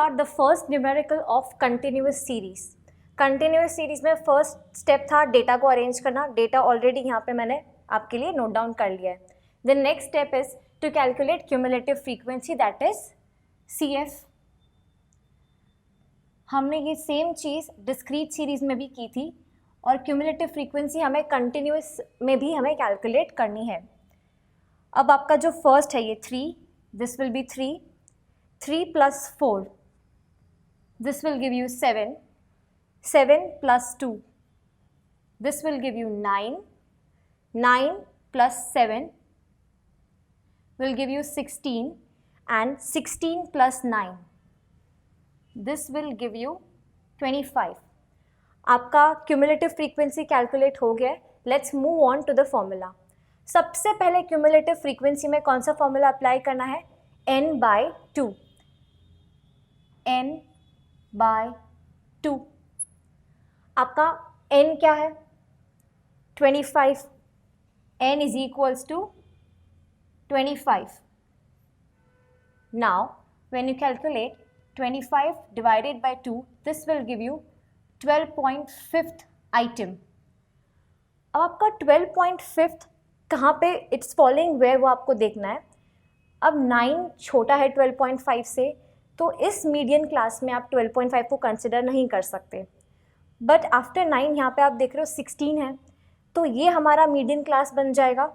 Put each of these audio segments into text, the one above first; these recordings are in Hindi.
Start the first numerical of continuous series. Continuous series में फर्स्ट स्टेप था डेटा को अरेंज करना। डेटा ऑलरेडी यहाँ पे मैंने आपके लिए नोट डाउन कर लिया है। The next step is to calculate cumulative frequency, that is CF। हमने ये सेम चीज़ डिस्क्रीट सीरीज में भी की थी और क्यूमुलेटिव फ्रीक्वेंसी हमें कंटिन्यूअस में भी हमें कैलकुलेट करनी है। अब आपका जो फर्स्ट है ये 3, this will be 3 plus 4, this will give you 7 plus 2, this will give you 9 plus 7 will give you 16, and 16 plus 9, this will give you 25. आपका क्यूमुलेटिव फ्रीक्वेंसी कैलकुलेट हो गया है। Let's move on to the formula. सबसे पहले क्यूमुलेटिव फ्रीक्वेंसी में कौन सा फॉर्मूला अप्लाई करना है? n/2, n/2। आपका n क्या है? 25। n is equals to 25. Now when you calculate 25 divided by 2, this will give you 12.5th item. अब आपका 12.5 कहाँ पे इट्स फॉलोइंग वेयर वो आपको देखना है। अब 9 छोटा है 12.5 से, तो इस मीडियन क्लास में आप 12.5 को कंसिडर नहीं कर सकते। बट आफ्टर 9 यहाँ पे आप देख रहे हो 16 है, तो ये हमारा मीडियन क्लास बन जाएगा।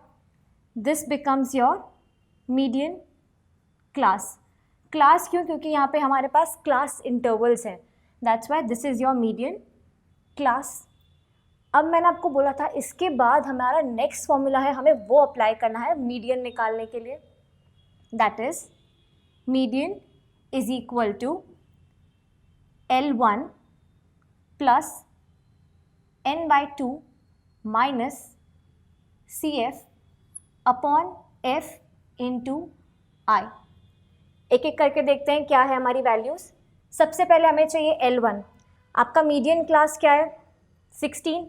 This becomes your median class. Class क्यों? क्योंकि यहाँ पे हमारे पास क्लास इंटरवल्स हैं, that's why this is your median class. अब मैंने आपको बोला था इसके बाद हमारा नेक्स्ट फॉर्मूला है, हमें वो अप्लाई करना है मीडियन निकालने के लिए। That is median is equal to L1 plus n/2 minus CF upon F into I। एक एक करके देखते हैं क्या है हमारी वैल्यूज़। सबसे पहले हमें चाहिए L1। आपका मीडियन क्लास क्या है? 16।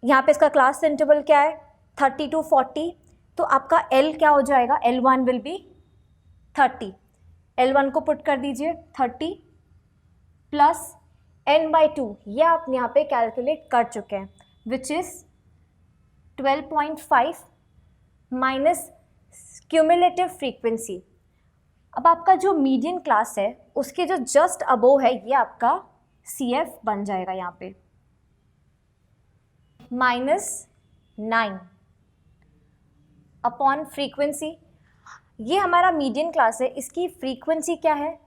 यहाँ पे इसका क्लास इंटरवल क्या है? 30 to 40। तो आपका L क्या हो जाएगा? L1 will be 30। L1 को पुट कर दीजिए 30 प्लस n/2, ये आप यहाँ पे कैलकुलेट कर चुके हैं, which is 12.5 minus cumulative frequency. अब आपका जो मीडियन क्लास है उसके जो जस्ट अबोव है ये आपका CF बन जाएगा यहाँ पे -9 अपॉन फ्रीक्वेंसी। ये हमारा मीडियन क्लास है, इसकी फ्रीक्वेंसी क्या है?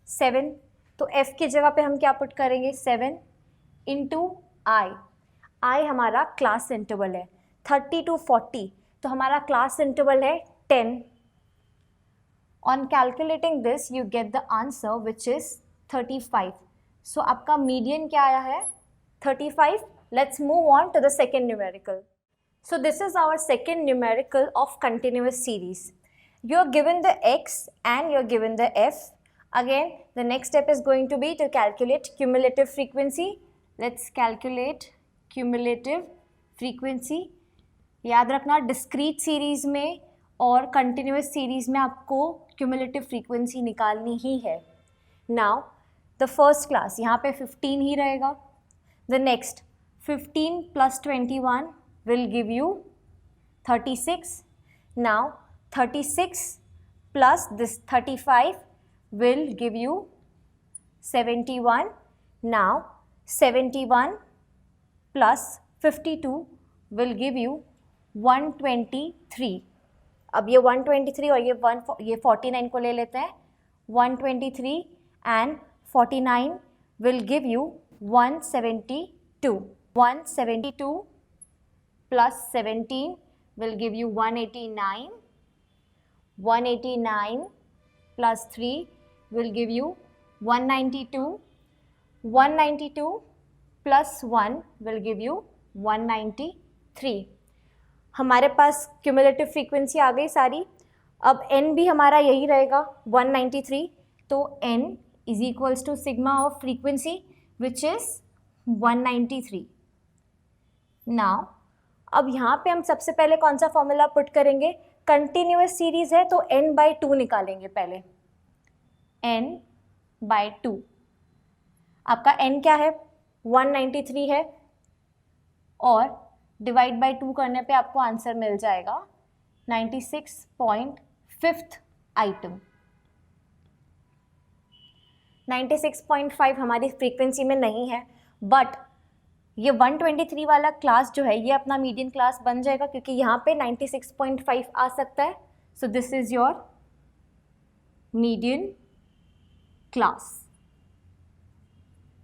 7। तो F की जगह पे हम क्या पुट करेंगे? 7 इंटू I हमारा क्लास इंटरवल है 30 to 40, तो हमारा क्लास इंटरवल है 10। On calculating this you get the answer which is 35। सो आपका मीडियन क्या आया है? 35। Let's move on to the second numerical. So this is our second numerical of continuous series. You are given the x and you are given the f. Again, the next step is going to be to calculate cumulative frequency. Let's calculate cumulative frequency. याद रखना discrete series में और continuous series में आपको cumulative frequency निकालनी ही है। Now, the first class यहाँ पे 15 ही रहेगा। The next 15 plus 21 will give you 36. Now 36 plus this 35 will give you 71. Now 71 plus 52 will give you 123. अब ये 123 और ये 49 को ले लेते हैं। 123 and 49 will give you 172. 172 plus 17 will give you 189. 189 plus 3 will give you 192. 192 plus 1 will give you 193. हमारे पास क्यूमुलेटिव फ्रीक्वेंसी आ गई सारी। अब n भी हमारा यही रहेगा 193, तो n is equals to sigma of frequency which is 193। Now अब यहाँ पे हम सबसे पहले कौन सा फॉर्मूला पुट करेंगे? कंटिन्यूअस सीरीज है तो n/2 निकालेंगे पहले। n by 2। आपका n क्या है, 193 है, और डिवाइड बाय 2 करने पे आपको आंसर मिल जाएगा 96.5 आइटम। 96.5 हमारी फ्रीक्वेंसी में नहीं है, बट ये 123 वाला क्लास जो है ये अपना मीडियन क्लास बन जाएगा, क्योंकि यहाँ पे 96.5 आ सकता है। So this is your median class.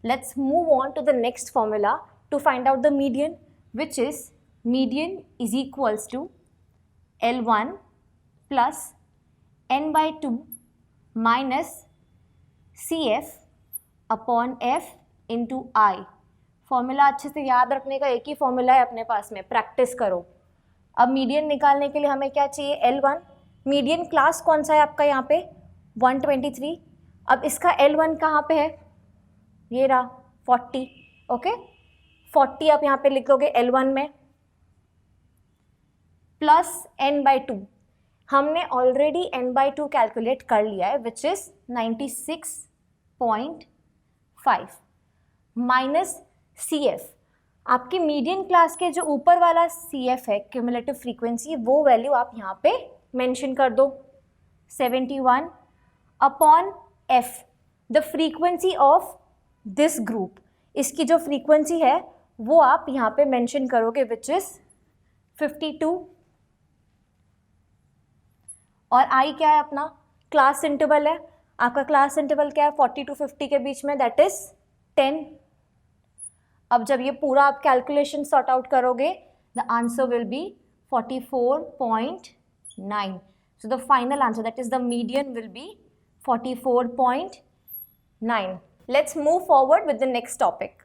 Let's move on to the next formula to find out the median, which is median is equals to L1 plus n by 2 minus CF upon F into I। Formula अच्छे से याद रखने का एक ही फॉर्मूला है अपने पास में, प्रैक्टिस करो। अब मीडियन निकालने के लिए हमें क्या चाहिए, L1। मीडियन क्लास कौन सा है आपका यहाँ पे, 123। अब इसका L1 कहाँ पे है, ये रहा 40। ओके, 40 आप यहाँ पे लिख लोगे L1 में, प्लस n by 2। हमने ऑलरेडी n by 2 कैलकुलेट कर लिया है, विच इज 96.5 माइनस CF। आपकी मीडियन क्लास के जो ऊपर वाला CF है, क्यूमुलेटिव फ्रीक्वेंसी, वो वैल्यू आप यहाँ पे मेंशन कर दो, 71 upon F, the frequency of this group. इसकी जो फ्रीक्वेंसी है वो आप यहाँ पे मेंशन करोगे, विच इज 52। और I क्या है, अपना क्लास इंटरवल है। आपका क्लास इंटरवल क्या है, 40 to 50 के बीच में, दैट इज 10। अब जब ये पूरा आप कैलकुलेशन सॉर्ट आउट करोगे, the answer will be 44.9। So the final answer, that is the median, will be 44.9। Let's move forward with the next topic.